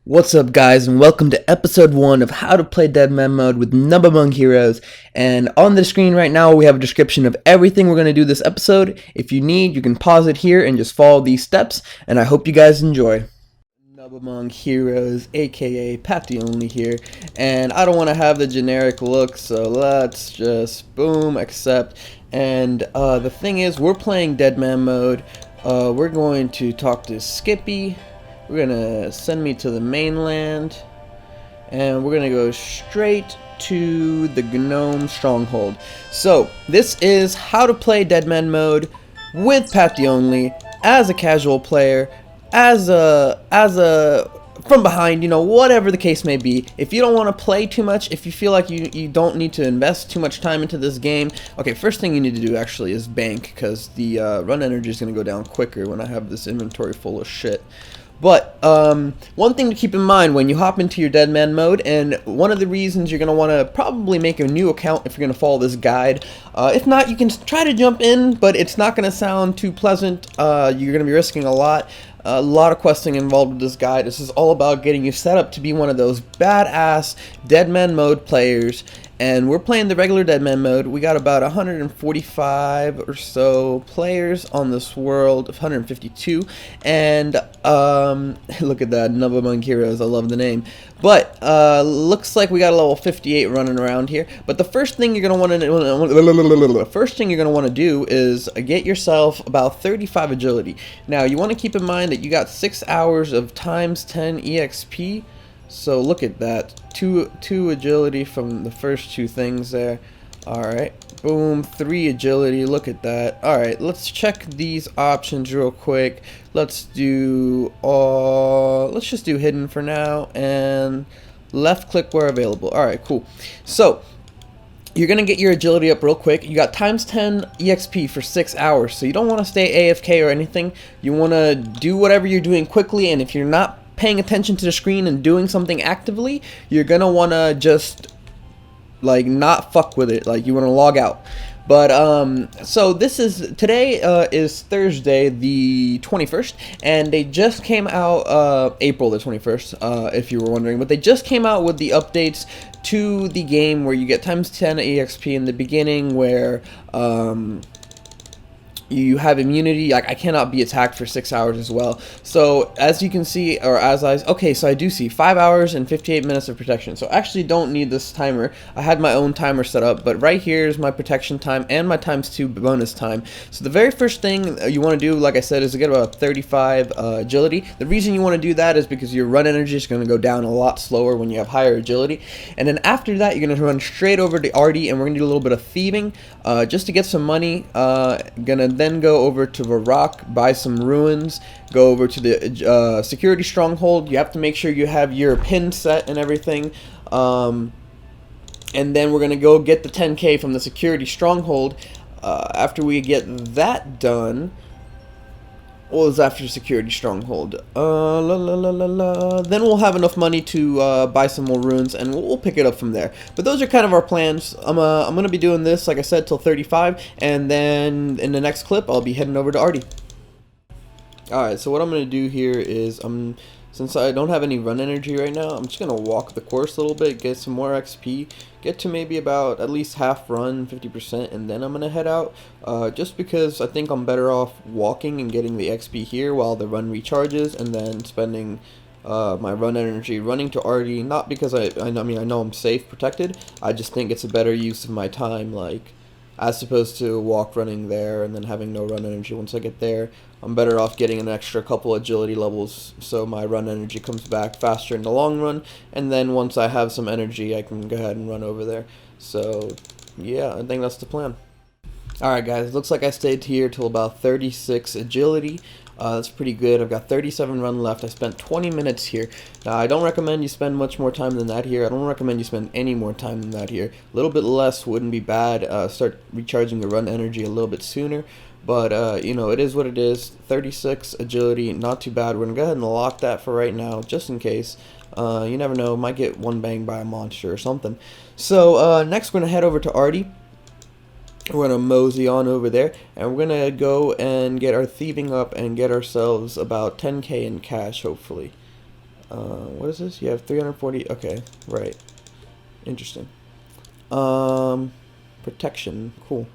What's up, guys, and welcome to episode 1 of How to Play Deadman Mode with Noob Among Heroes. And on the screen right now, we have a description of everything we're going to do this episode. If you need, you can pause it here and just follow these steps, and I hope you guys enjoy. Noob Among Heroes, aka Pat the Only here, and I don't want to have the generic look, so let's just boom, accept. And the thing is, we're playing Deadman Mode. We're going to talk to Skippy. We're gonna send me to the mainland, and we're gonna go straight to the Gnome Stronghold. So this is how to play Deadman Mode with Pat the Only, as a casual player, as a from behind, you know, whatever the case may be. If you don't want to play too much, if you feel like you don't need to invest too much time into this game, okay, first thing you need to do actually is bank, because the run energy is going to go down quicker when I have this inventory full of shit. But one thing to keep in mind when you hop into your Deadman Mode, and one of the reasons you're going to want to probably make a new account if you're going to follow this guide. If not, you can try to jump in, but it's not going to sound too pleasant. You're going to be risking a lot of questing involved with this guide. This is all about getting you set up to be one of those badass Deadman Mode players. And we're playing the regular Deadman Mode. We got about 145 or so players on this world, 152. And look at that, Noob Among Heroes. I love the name. But looks like we got a level 58 running around here. But the first thing you're gonna want to do is get yourself about 35 agility. Now you want to keep in mind that you got 6 hours of times 10 EXP. So look at that, two agility from the first two things there. Alright, boom, 3 agility, look at that. Alright, let's check these options real quick. Let's just do hidden for now, and left click where available. Alright, cool. So you're gonna get your agility up real quick. You got times 10 EXP for 6 hours, so you don't want to stay AFK or anything. You want to do whatever you're doing quickly, and if you're not paying attention to the screen and doing something actively, you're gonna want to just like not fuck with it. Like, you want to log out. But so today is Thursday the 21st, and they just came out April the 21st, if you were wondering, but they just came out with the updates to the game where you get times 10 EXP in the beginning, where you have immunity. Like, I cannot be attacked for 6 hours as well. So as you can see, or okay, so I do see 5 hours and 58 minutes of protection. So I actually don't need this timer. I had my own timer set up, but right here is my protection time and my ×2 bonus time. So the very first thing you want to do, like I said, is to get about 35 agility. The reason you want to do that is because your run energy is going to go down a lot slower when you have higher agility. And then after that, you're going to run straight over to Artie, and we're going to do a little bit of thieving just to get some money. Gonna then go over to the rock, buy some ruins, go over to the security stronghold. You have to make sure you have your pin set and everything, and then we're gonna go get the 10k from the security stronghold. After we get that done, what was after security stronghold? Then we'll have enough money to buy some more runes, and we'll pick it up from there. But those are kind of our plans. I'm gonna be doing this, like I said, till 35, and then in the next clip, I'll be heading over to Artie. Alright, so what I'm gonna do here is, since I don't have any run energy right now, I'm just gonna walk the course a little bit, get some more XP, get to maybe about at least half run, 50%, and then I'm gonna head out. Just because I think I'm better off walking and getting the XP here while the run recharges, and then spending my run energy running to Artie. Not because I know I'm safe, protected. I just think it's a better use of my time, like, as opposed to walk running there and then having no run energy once I get there. I'm better off getting an extra couple agility levels so my run energy comes back faster in the long run, and then once I have some energy, I can go ahead and run over there. So yeah, I think that's the plan. Alright guys, it looks like I stayed here till about 36 agility. That's pretty good. I've got 37 run left. I spent 20 minutes here. Now, I don't recommend you spend much more time than that here. I don't recommend you spend any more time than that here. A little bit less wouldn't be bad. Start recharging the run energy a little bit sooner. But, you know, it is what it is. 36 agility, not too bad. We're going to go ahead and lock that for right now, just in case. You never know. Might get one banged by a monster or something. So, next we're going to head over to Artie. We're going to mosey on over there, and we're going to go and get our thieving up and get ourselves about 10k in cash, hopefully. What is this? You have 340. Okay, right. Interesting. Protection. Cool.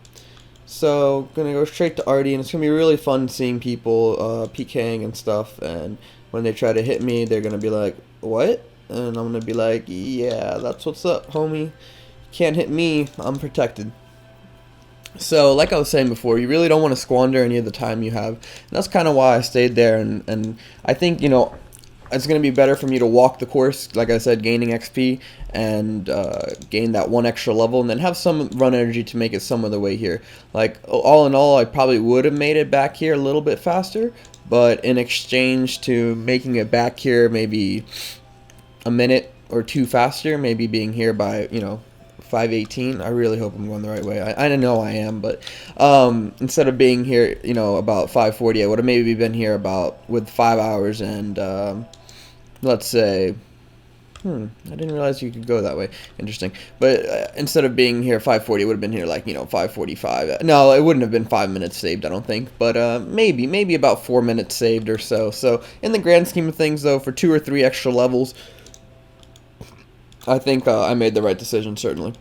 So, gonna go straight to Artie, and it's gonna be really fun seeing people PKing and stuff, and when they try to hit me, they're gonna be like, what? And I'm gonna be like, yeah, that's what's up, homie. You can't hit me, I'm protected. So, like I was saying before, you really don't want to squander any of the time you have, and that's kind of why I stayed there, and I think, you know, it's going to be better for me to walk the course, like I said, gaining XP and gain that one extra level, and then have some run energy to make it some of the way here. Like, all in all, I probably would have made it back here a little bit faster, but in exchange to making it back here maybe a minute or two faster, maybe being here by, you know, 5:18. I really hope I'm going the right way. I know I am, but instead of being here, you know, about 5:40, I would have maybe been here about with 5 hours and let's say, I didn't realize you could go that way. Interesting. But instead of being here 5:40, it would have been here like, you know, 5:45. No, it wouldn't have been 5 minutes saved, I don't think. But maybe about 4 minutes saved or so. So in the grand scheme of things, though, for 2 or 3 extra levels, I think I made the right decision, certainly.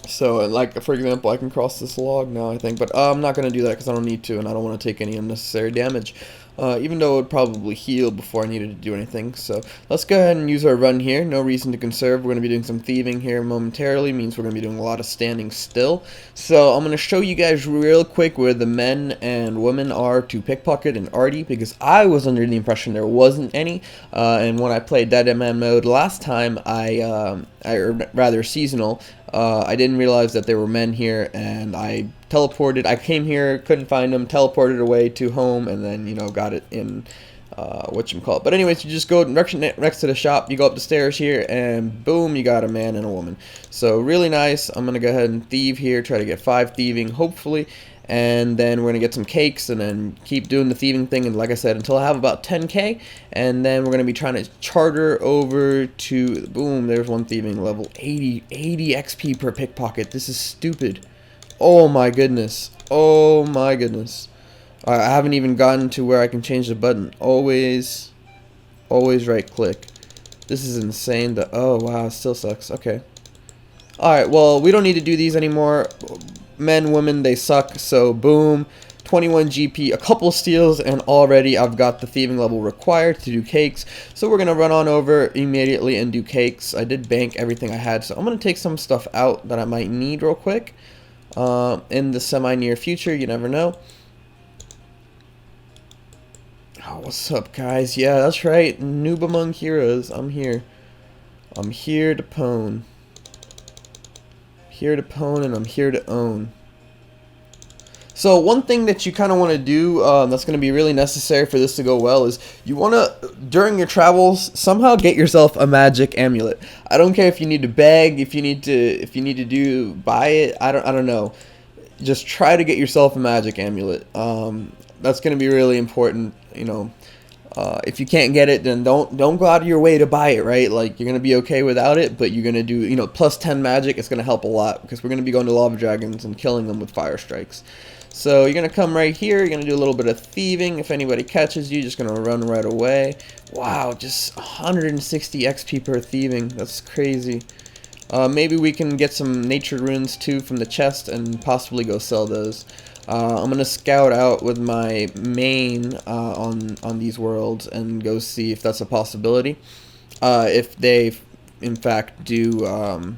So, like, for example, I can cross this log now, I think, but I'm not going to do that because I don't need to, and I don't want to take any unnecessary damage, even though it would probably heal before I needed to do anything. So, let's go ahead and use our run here. No reason to conserve. We're going to be doing some thieving here momentarily, means we're going to be doing a lot of standing still. So, I'm going to show you guys real quick where the men and women are to pickpocket and arty, because I was under the impression there wasn't any, and when I played Deadman Mode last time, or rather seasonal, I didn't realize that there were men here, and I teleported. I came here, couldn't find them, teleported away to home, and then, you know, got it in whatchamacallit. But anyways, you just go next to the shop, you go up the stairs here, and boom, you got a man and a woman. So really nice. I'm gonna go ahead and thieve here, try to get 5 thieving, hopefully. And then we're going to get some cakes and then keep doing the thieving thing, and like I said, until I have about 10k, and then we're going to be trying to charter over to, boom, there's one thieving level, 80 XP per pickpocket. This is stupid. Oh my goodness. Oh my goodness. I haven't even gotten to where I can change the button. Always right click. This is insane. Oh wow, it still sucks. Okay. Alright, well, we don't need to do these anymore. Men, women, they suck. So boom, 21 GP, a couple steals, and already I've got the thieving level required to do cakes. So we're gonna run on over immediately and do cakes. I did bank everything I had, so I'm gonna take some stuff out that I might need real quick in the semi-near future. You never know. Oh, what's up, guys? Yeah, that's right, noob among heroes. I'm here. I'm here to pwn. Here to pwn, and I'm here to own. So one thing that you kind of want to do that's going to be really necessary for this to go well is you want to, during your travels, somehow get yourself a magic amulet. I don't care if you need to beg, if you need to buy it. I don't know. Just try to get yourself a magic amulet. That's going to be really important. You know, if you can't get it, then don't go out of your way to buy it, right? Like, you're gonna be okay without it, but you're gonna do, you know, plus 10 magic. It's gonna help a lot because we're gonna be going to lava dragons and killing them with fire strikes. So you're gonna come right here. You're gonna do a little bit of thieving. If anybody catches you, just gonna run right away. Wow, just 160 XP per thieving. That's crazy. Maybe we can get some nature runes too from the chest and possibly go sell those. I'm gonna scout out with my main on these worlds and go see if that's a possibility. If they, in fact, do,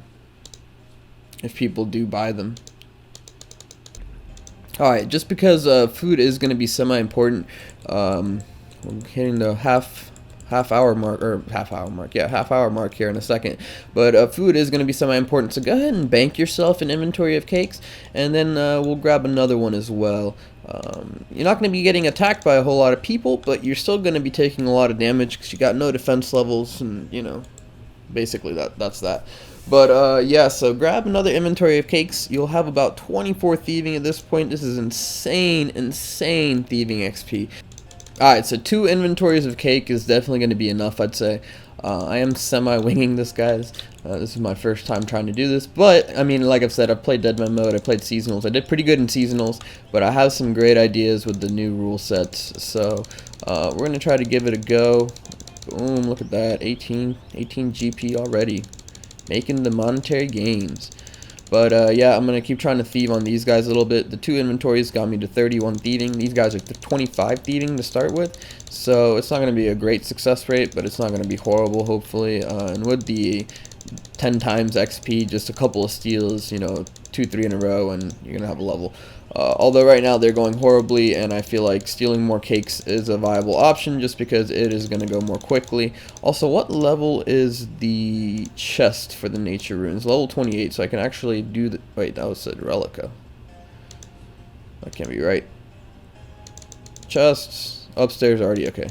if people do buy them. All right, just because food is gonna be semi-important. I'm hitting the half hour mark here in a second, but food is going to be semi-important, so go ahead and bank yourself an inventory of cakes, and then we'll grab another one as well. You're not going to be getting attacked by a whole lot of people, but you're still going to be taking a lot of damage because you got no defense levels, and you know, basically that's that. But yeah, so grab another inventory of cakes. You'll have about 24 thieving at this point. This is insane thieving XP. Alright, so 2 inventories of cake is definitely going to be enough, I'd say. I am semi-winging this, guys. This is my first time trying to do this. But, I mean, like I've said, I've played Deadman Mode, I played Seasonals. I did pretty good in Seasonals, but I have some great ideas with the new rule sets. So, we're going to try to give it a go. Boom, look at that, 18 GP already, making the monetary gains. But yeah, I'm gonna keep trying to thieve on these guys a little bit. The 2 inventories got me to 31 thieving. These guys are 25 thieving to start with, so it's not gonna be a great success rate, but it's not gonna be horrible, hopefully. And with the 10 times XP, just a couple of steals, you know, 2-3 in a row, and you're gonna have a level. Although right now they're going horribly, and I feel like stealing more cakes is a viable option just because it is going to go more quickly. Also, what level is the chest for the nature runes? Level 28, so I can actually do the... Wait, that was a Relica. That can't be right. Chests upstairs already, okay.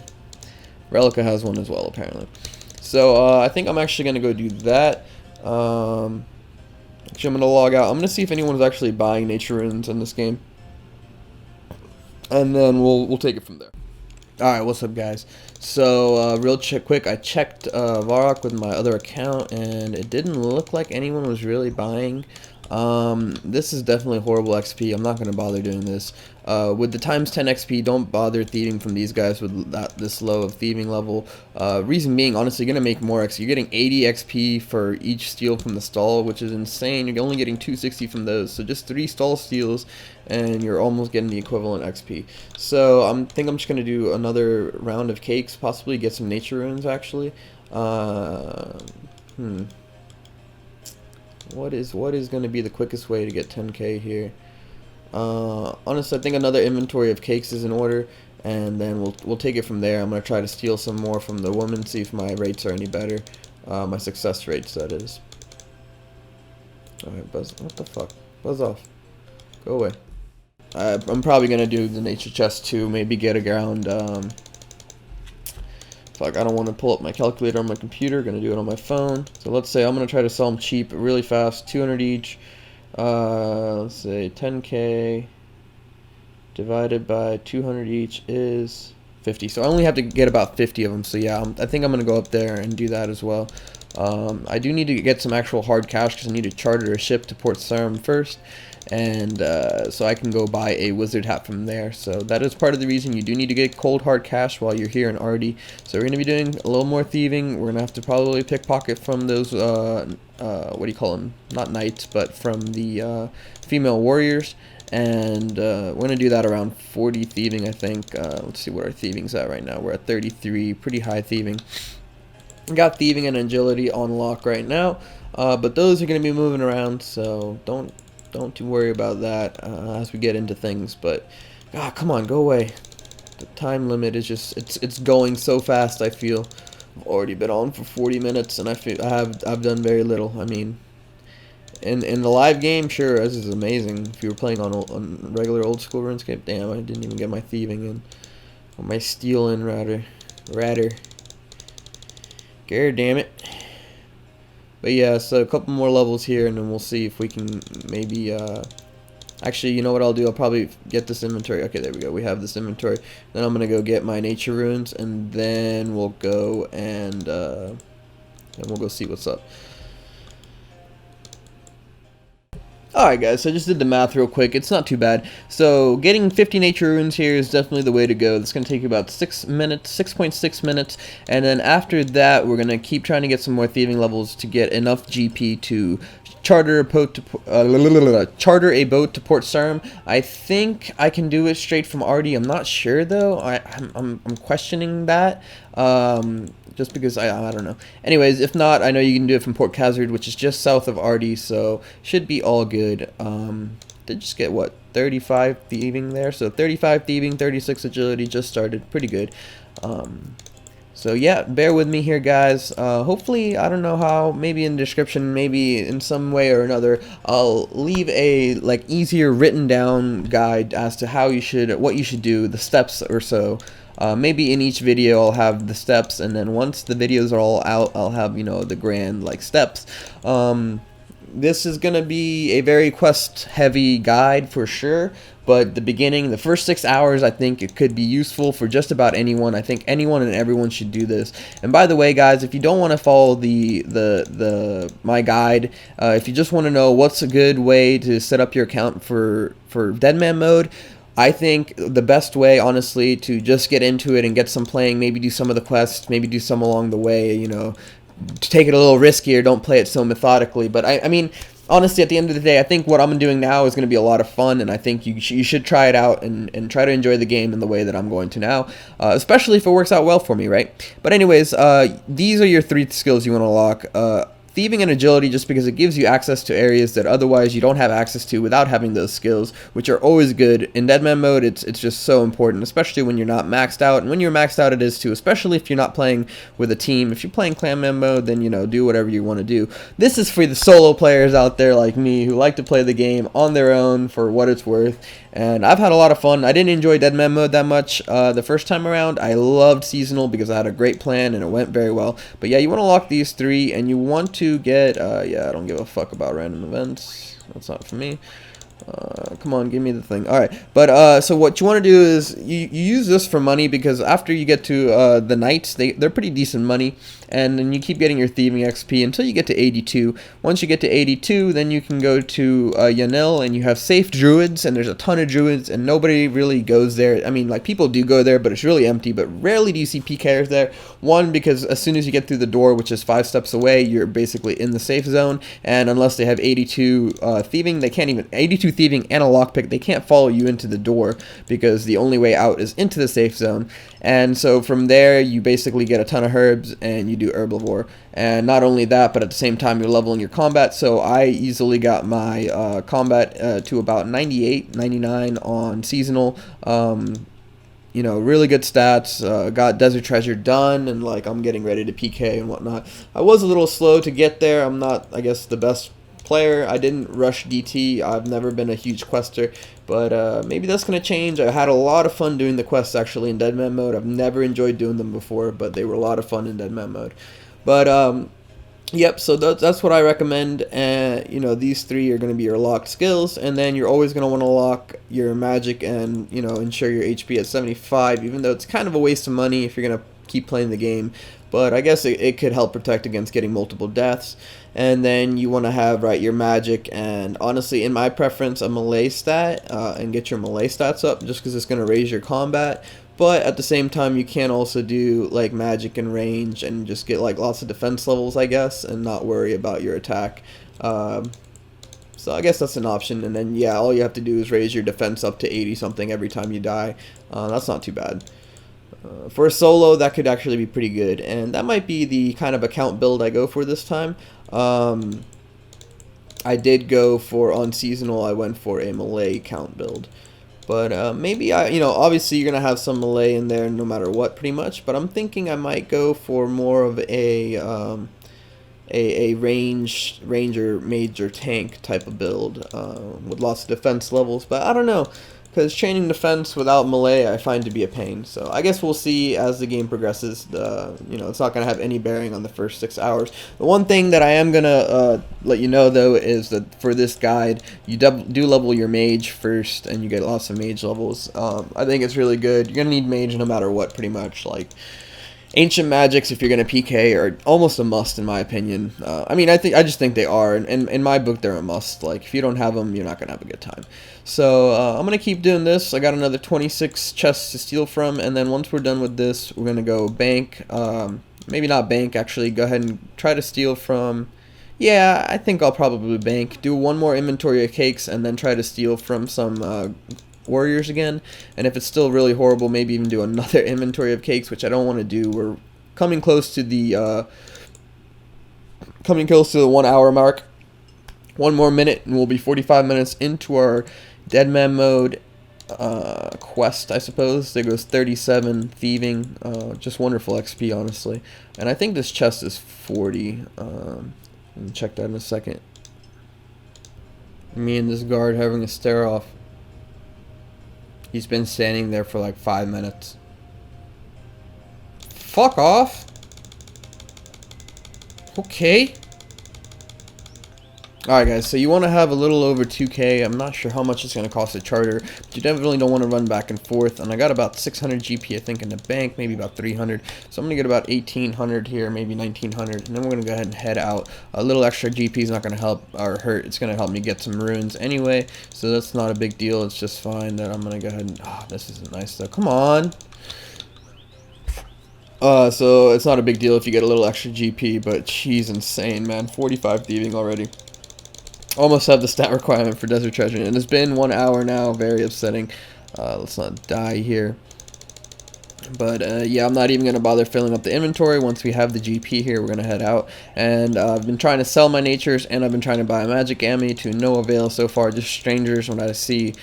Relica has one as well, apparently. So I think I'm actually going to go do that. Actually, I'm going to log out. I'm going to see if anyone's actually buying nature runes in this game. And then we'll take it from there. Alright, what's up, guys? So, real quick, I checked Varrock with my other account, and it didn't look like anyone was really buying. This is definitely horrible XP. I'm not going to bother doing this. With the times 10 XP, don't bother thieving from these guys with this low of thieving level. Reason being, honestly, you're going to make more XP. You're getting 80 XP for each steal from the stall, which is insane. You're only getting 260 from those. So just 3 stall steals, and you're almost getting the equivalent XP. So I think I'm just going to do another round of cakes, possibly get some nature runes, actually. What is going to be the quickest way to get 10k here? Honestly, I think another inventory of cakes is in order, and then we'll take it from there. I'm gonna try to steal some more from the woman, see if my rates are any better, my success rates, that is. Alright, Buzz, what the fuck? Buzz off. Go away. I'm probably gonna do the nature chest too. Maybe get around. Fuck, I don't want to pull up my calculator on my computer. Gonna do it on my phone. So let's say I'm gonna try to sell them cheap, really fast, 200 each. Let's say 10k divided by 200 each is 50. So I only have to get about 50 of them. So yeah, I think I'm gonna go up there and do that as well. I do need to get some actual hard cash because I need to charter a ship to Port Sarim first, and so I can go buy a wizard hat from there. So that is part of the reason you do need to get cold hard cash while you're here in Ardy. So we're going to be doing a little more thieving. We're going to have to probably pickpocket from those, what do you call them? Not knights, but from the female warriors. And we're going to do that around 40 thieving, I think. Let's see what our thieving's at right now. We're at 33, pretty high thieving. We got thieving and agility on lock right now, but those are going to be moving around, so don't you worry about that as we get into things. But come on, go away. The time limit is just it's going so fast. I feel I've already been on for 40 minutes, and I've done very little. I mean, in the live game, sure, this is amazing. If you were playing on regular old school Runescape, damn, I didn't even get my thieving in, or my steal in, rather. God damn it. But yeah, so a couple more levels here, and then we'll see if we can maybe, actually, you know what I'll do? I'll probably get this inventory. Okay, there we go. We have this inventory. Then I'm going to go get my nature runes, and then we'll go and we'll go see what's up. Alright guys, so I just did the math real quick. It's not too bad. So getting 50 nature runes here is definitely the way to go. It's going to take you about 6 minutes, 6.6 minutes, and then after that we're going to keep trying to get some more thieving levels to get enough GP to charter a boat to Port Sarim. I think I can do it straight from Ardy. I'm not sure though. I'm questioning that. Just because I don't know. Anyways, if not, I know you can do it from Port Khazard, which is just south of Ardy, so should be all good. Did just get what, 35 thieving there? So 35 thieving, 36 agility, just started, pretty good. So yeah, bear with me here, guys. Hopefully, I don't know how, maybe in the description, maybe in some way or another, I'll leave a easier written down guide as to how you should, what you should do, the steps or so. Maybe in each video I'll have the steps, and then once the videos are all out, I'll have, you know, the grand steps. This is gonna be a very quest heavy guide for sure, but the beginning, the first 6 hours, I think it could be useful for just about anyone. I think anyone and everyone should do this. And by the way, guys, if you don't want to follow my guide, if you just want to know what's a good way to set up your account for Deadman Mode, I think the best way, honestly, to just get into it and get some playing, maybe do some of the quests, maybe do some along the way, you know, to take it a little riskier, don't play it so methodically. But I mean, honestly, at the end of the day, I think what I'm doing now is going to be a lot of fun, and I think you should try it out and try to enjoy the game in the way that I'm going to now, especially if it works out well for me, right? But anyways, these are your 3 skills you want to unlock. Thieving and agility, just because it gives you access to areas that otherwise you don't have access to without having those skills, which are always good. In Deadman mode, it's just so important, especially when you're not maxed out. And when you're maxed out, it is too, especially if you're not playing with a team. If you're playing clanman mode, then, you know, do whatever you want to do. This is for the solo players out there like me who like to play the game on their own for what it's worth. And I've had a lot of fun. I didn't enjoy Deadman mode that much the first time around. I loved seasonal because I had a great plan and it went very well. But yeah, you want to lock these 3, and you want to get, yeah, I don't give a fuck about random events. That's not for me. Come on, give me the thing. Alright, but so what you want to do is you use this for money, because after you get to the knights, they're pretty decent money, and then you keep getting your thieving XP until you get to 82. Once you get to 82, then you can go to Yanil, and you have safe druids, and there's a ton of druids, and nobody really goes there. I mean, like, people do go there, but it's really empty, but rarely do you see PKers there. One, because as soon as you get through the door, which is 5 steps away, you're basically in the safe zone, and unless they have 82 thieving, they can't even, 82 thieving and a lockpick, they can't follow you into the door, because the only way out is into the safe zone. And so from there, you basically get a ton of herbs, and you do herbivore. And not only that, but at the same time, you're leveling your combat. So I easily got my combat to about 98, 99 on seasonal. You know, really good stats. Got Desert Treasure done, and like I'm getting ready to PK and whatnot. I was a little slow to get there. I'm not, I guess, the best player. I didn't rush DT. I've never been a huge quester, but maybe that's going to change. I had a lot of fun doing the quests actually in Deadman mode. I've never enjoyed doing them before, but they were a lot of fun in Deadman mode. But yep, so that's what I recommend. And you know, these 3 are going to be your locked skills, and then you're always going to want to lock your magic and, you know, ensure your HP at 75, even though it's kind of a waste of money if you're going to keep playing the game. But I guess it could help protect against getting multiple deaths. And then you want to have, right, your magic, and honestly, in my preference, a melee stat, and get your melee stats up, just because it's going to raise your combat. But at the same time, you can also do like magic and range and just get like lots of defense levels, I guess, and not worry about your attack. So I guess that's an option. And then yeah, all you have to do is raise your defense up to 80 something every time you die. That's not too bad. For a solo, that could actually be pretty good, and that might be the kind of account build I go for this time. I did go for, on seasonal, I went for a melee count build. But maybe you know, obviously you're going to have some melee in there no matter what, pretty much. But I'm thinking I might go for more of a ranger major tank type of build with lots of defense levels. But I don't know, because chaining defense without melee I find to be a pain. So I guess we'll see as the game progresses. You know, it's not going to have any bearing on the first 6 hours. The one thing that I am going to let you know, though, is that for this guide, you do level your mage first, and you get lots of mage levels. I think it's really good. You're going to need mage no matter what, pretty much. Like, ancient magics, if you're going to PK, are almost a must in my opinion. I mean, I just think they are, and in my book they're a must. Like, if you don't have them, you're not going to have a good time. So I'm going to keep doing this. I got another 26 chests to steal from, and then once we're done with this, we're going to go bank. Maybe not bank, actually. Go ahead and try to steal from... Yeah, I think I'll probably bank. Do one more inventory of cakes, and then try to steal from some... warriors again, and if it's still really horrible, maybe even do another inventory of cakes, which I don't want to do. We're coming close to the 1 hour mark. One more minute and we'll be 45 minutes into our Deadman mode quest, I suppose. There goes 37 thieving. Just wonderful XP, honestly. And I think this chest is 40. Let me check that in a second. Me and this guard having a stare off. He's been standing there for like 5 minutes. Fuck off. Okay. Alright guys, so you want to have a little over 2k. I'm not sure how much it's going to cost a charter, but you definitely don't want to run back and forth. And I got about 600 GP I think in the bank, maybe about 300. So I'm going to get about 1800 here, maybe 1900, and then we're going to go ahead and head out. A little extra GP is not going to help or hurt. It's going to help me get some runes anyway, so that's not a big deal. It's just fine that I'm going to go ahead and... Oh, this isn't nice though. Come on. So it's not a big deal if you get a little extra GP, but she's insane, man. 45 thieving already. Almost have the stat requirement for Desert Treasure, and it's been 1 hour now. Very upsetting. Let's not die here. But yeah, I'm not even going to bother filling up the inventory. Once we have the GP here, we're going to head out. And I've been trying to sell my natures, and I've been trying to buy a magic ammy to no avail so far. Just strangers when I see.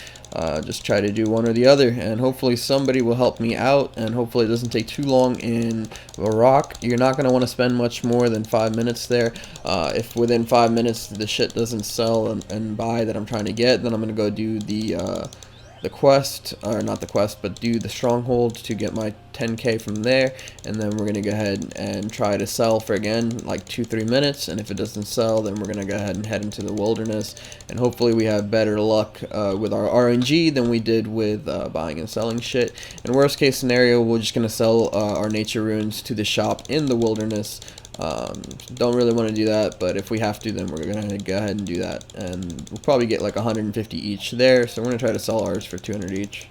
Just try to do one or the other, and hopefully somebody will help me out, and hopefully it doesn't take too long in a rock. You're not going to want to spend much more than 5 minutes there. If within 5 minutes the shit doesn't sell and buy that I'm trying to get, then I'm going to go do the quest, or not the quest, but do the stronghold to get my 10k from there, and then we're gonna go ahead and try to sell for again like 2-3 minutes, and if it doesn't sell, then we're gonna go ahead and head into the wilderness, and hopefully we have better luck with our RNG than we did with buying and selling shit. In worst case scenario, we're just gonna sell our nature runes to the shop in the wilderness. Don't really want to do that, but if we have to, then we're gonna go ahead and do that, and we'll probably get like 150 each there, so we're gonna try to sell ours for 200 each.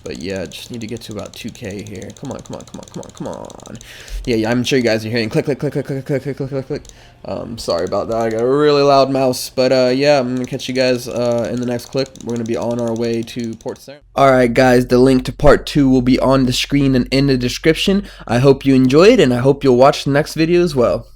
But yeah, just need to get to about 2k here. Come on, come on, come on, come on, come on. Yeah, I'm sure you guys are hearing click, click, click, click, click, click, click, click, click, click. Sorry about that. I got a really loud mouse, but yeah, I'm gonna catch you guys in the next clip. We're gonna be on our way to Port Sarim. Alright guys, the link to part 2 will be on the screen and in the description. I hope you enjoyed, and I hope you'll watch the next video as well.